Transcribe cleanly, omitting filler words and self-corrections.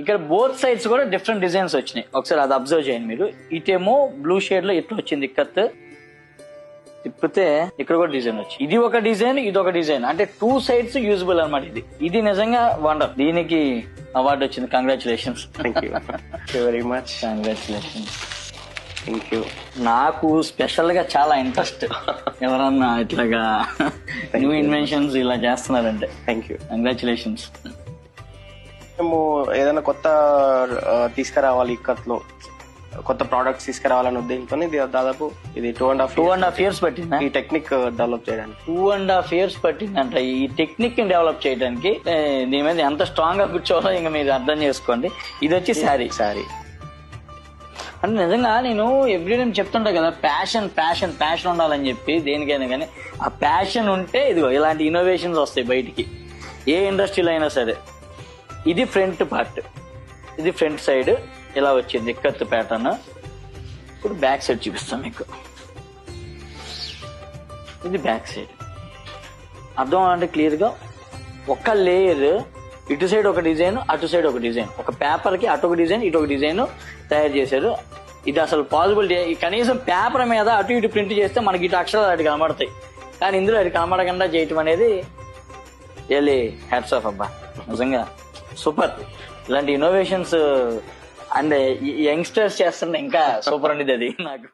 ఇక్కడ both sides కూడా different designs వచ్చినాయి, ఒకసారి అది అబ్జర్వ్ చేయండి మీరు. ఇటేమో బ్లూ షేడ్ లో ఎట్లా వచ్చింది ఇక్కత్, తిప్పితే ఇక్కడ కూడా డిజైన్ వచ్చి, ఇది ఒక డిజైన్ ఇది ఒక డిజైన్, అంటే 2 సైడ్స్ యూజబుల్ అనమాట. ఇది నిజంగా వండర్. దీనికి అవార్డు వచ్చింది. Congratulations. Thank you very much. Congratulations. Thank you. నాకు స్పెషల్ గా చాలా ఇంట్రెస్ట్ ఎవరన్నా ఇట్లాగా న్యూ ఇన్వెన్షన్స్ ఇలా చేస్తున్నారంటే. Thank you. కంగ్రాచులేషన్స్. మేము ఏదైనా కొత్త తీసుకురావాలి, ఇక్కత్లో కొత్త ప్రోడక్ట్స్ తీసుకురావాలని ఉద్దేశంతో ఇది దాదాపు ఇది 2.5 years పట్టిందా ఈ టెక్నిక్ డెవలప్ చేయడానికి? 2.5 years పట్టిందంట ఈ టెక్నిక్ ని డెవలప్ చేయడానికి. దీని మీద ఎంత స్ట్రాంగ్ గా కూర్చోవాలో ఇంకా మీరు అర్థం చేసుకోండి. ఇది వచ్చి శారీ. అంటే నిజంగా నేను ఎవ్రీ టైం చెప్తుంటా కదా, ప్యాషన్ ఉండాలని చెప్పి దేనికైనా కానీ. ఆ ప్యాషన్ ఉంటే ఇదిగో ఇలాంటి ఇన్నోవేషన్స్ వస్తాయి బయటికి, ఏ ఇండస్ట్రీలో అయినా సరే. ఇది ఫ్రంట్ పార్ట్, ఇది ఫ్రంట్ సైడ్ ఇలా వచ్చింది ఇక్కత్ ప్యాటర్న్. ఇప్పుడు బ్యాక్ సైడ్ చూపిస్తాం మీకు. ఇది బ్యాక్ సైడ్. అర్థం అంటే క్లియర్ గా ఒక లేయర్, ఇటు సైడ్ ఒక డిజైన్ అటు సైడ్ ఒక డిజైన్, ఒక పేపర్ కి అటు ఒక డిజైన్ ఇటు ఒక డిజైన్ తయారు చేశారు. ఇది అసలు పాసిబిలిటీ. కనీసం పేపర్ మీద అటు ఇటు ప్రింట్ చేస్తే మనకి ఇటు అక్షరాలు అటు కనబడతాయి, కానీ ఇందులో అది కనబడకుండా చేయటం అనేది రియల్లీ హ్యాట్స్ ఆఫ్ అబ్బా. నిజంగా సూపర్. ఇలాంటి ఇన్నోవేషన్స్ అండ్ యంగ్స్టర్స్ చేస్తుంటే ఇంకా సూపర్ ఉండేది అది నాకు.